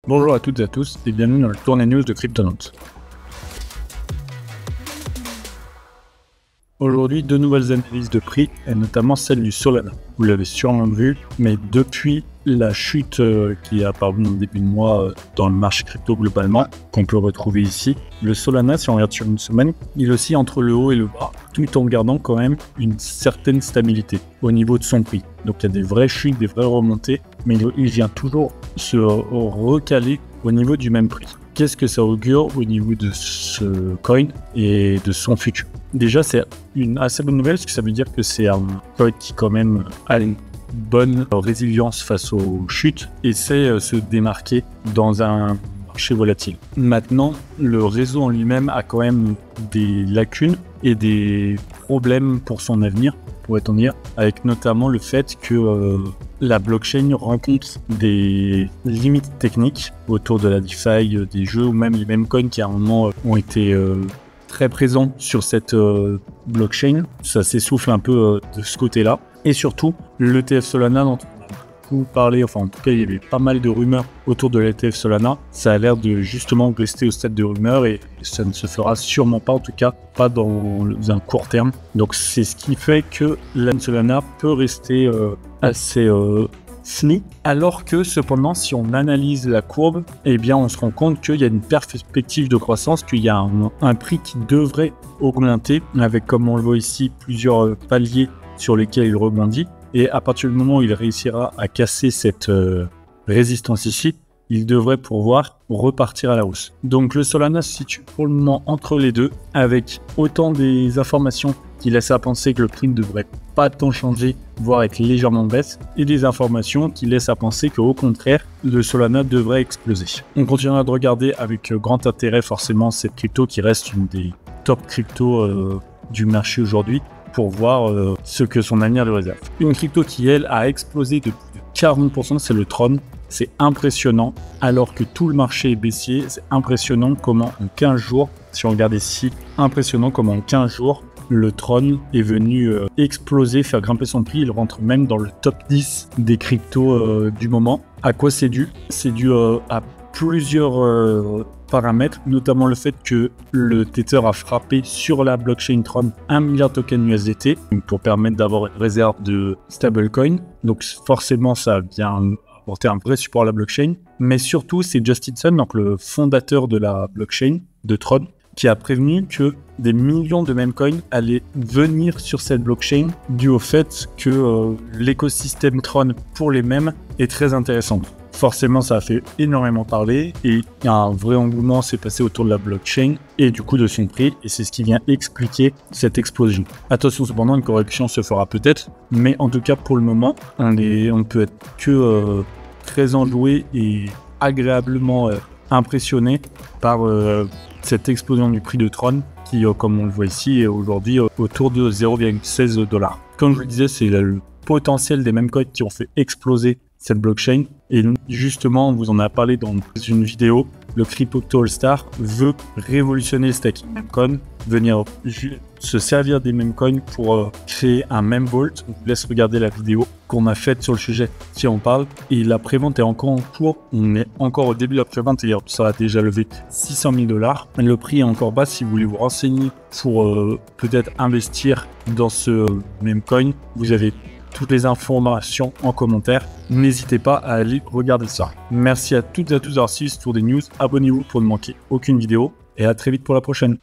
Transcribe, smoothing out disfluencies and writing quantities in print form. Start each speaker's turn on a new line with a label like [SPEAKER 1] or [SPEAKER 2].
[SPEAKER 1] Bonjour à toutes et à tous et bienvenue dans le Tournée News de Cryptonautes. Aujourd'hui, deux nouvelles analyses de prix, et notamment celle du Solana. Vous l'avez sûrement vu, mais depuis la chute qui est apparue au début de mois dans le marché crypto globalement, qu'on peut retrouver ici, le Solana, si on regarde sur une semaine, il oscille entre le haut et le bas, tout en gardant quand même une certaine stabilité au niveau de son prix. Donc il y a des vraies chutes, des vraies remontées, mais il vient toujours se recaler au niveau du même prix. Qu'est-ce que ça augure au niveau de ce coin et de son futur? Déjà, c'est une assez bonne nouvelle, parce que ça veut dire que c'est un coin qui quand même a une bonne résilience face aux chutes et sait se démarquer dans un marché volatile. Maintenant, le réseau en lui-même a quand même des lacunes et des problèmes pour son avenir, pourrait-on dire, avec notamment le fait que la blockchain rencontre des limites techniques autour de la DeFi, des jeux ou même les mêmes coins qui à un moment ont été très présents sur cette blockchain. Ça s'essouffle un peu de ce côté-là. Et surtout, l'ETF Solana dont on a beaucoup parlé, enfin en tout cas il y avait pas mal de rumeurs autour de l'ETF Solana. Ça a l'air de justement rester au stade de rumeurs et ça ne se fera sûrement pas, en tout cas pas dans un court terme. Donc c'est ce qui fait que la Solana peut rester assez flou, alors que cependant si on analyse la courbe, eh bien on se rend compte qu'il y a une perspective de croissance, qu'il y a un prix qui devrait augmenter avec, comme on le voit ici, plusieurs paliers sur lesquels il rebondit, et à partir du moment où il réussira à casser cette résistance ici, il devrait pouvoir repartir à la hausse. Donc le Solana se situe pour le moment entre les deux, avec autant des informations qui laissent à penser que le prix ne devrait pas tant changer, voire être légèrement en baisse, et des informations qui laissent à penser qu'au contraire, le Solana devrait exploser. On continuera de regarder avec grand intérêt forcément cette crypto qui reste une des top cryptos du marché aujourd'hui, pour voir ce que son avenir lui réserve. Une crypto qui, elle, a explosé de plus de 40%, c'est le Tron. C'est impressionnant, alors que tout le marché est baissier. C'est impressionnant comment en 15 jours, si on regarde ici, impressionnant comment en 15 jours, le Tron est venu exploser, faire grimper son prix. Il rentre même dans le top 10 des cryptos du moment. À quoi c'est dû? C'est dû à plusieurs paramètres, notamment le fait que le Tether a frappé sur la blockchain Tron 1 milliard de tokens USDT pour permettre d'avoir une réserve de stablecoin. Donc forcément, ça vient apporter un vrai support à la blockchain. Mais surtout, c'est Justin Sun, donc le fondateur de la blockchain de Tron, qui a prévenu que des millions de memecoins allaient venir sur cette blockchain dû au fait que l'écosystème Tron pour les mèmes est très intéressant. Forcément, ça a fait énormément parler et un vrai engouement s'est passé autour de la blockchain et du coup de son prix, et c'est ce qui vient expliquer cette explosion. Attention cependant, une correction se fera peut-être, mais en tout cas pour le moment, on ne peut être que très enjoué et agréablement impressionné par cette explosion du prix de Tron qui, comme on le voit ici, est aujourd'hui autour de 0,16 $. Comme je le disais, c'est le potentiel des mêmes coins qui ont fait exploser cette blockchain, et justement on vous en a parlé dans une vidéo. Le Crypto All Star veut révolutionner le staking memecoin, venir se servir des memecoins pour créer un meme vault. On vous laisse regarder la vidéo qu'on a faite sur le sujet si on parle, et la prévente est encore en cours. On est encore au début de la prévente et ça a déjà levé 600 000 $. Le prix est encore bas. Si vous voulez vous renseigner pour peut-être investir dans ce memecoin, vous avez toutes les informations en commentaire. N'hésitez pas à aller regarder ça. Merci à toutes et à tous d'avoir suivi ce tour des news. Abonnez-vous pour ne manquer aucune vidéo et à très vite pour la prochaine.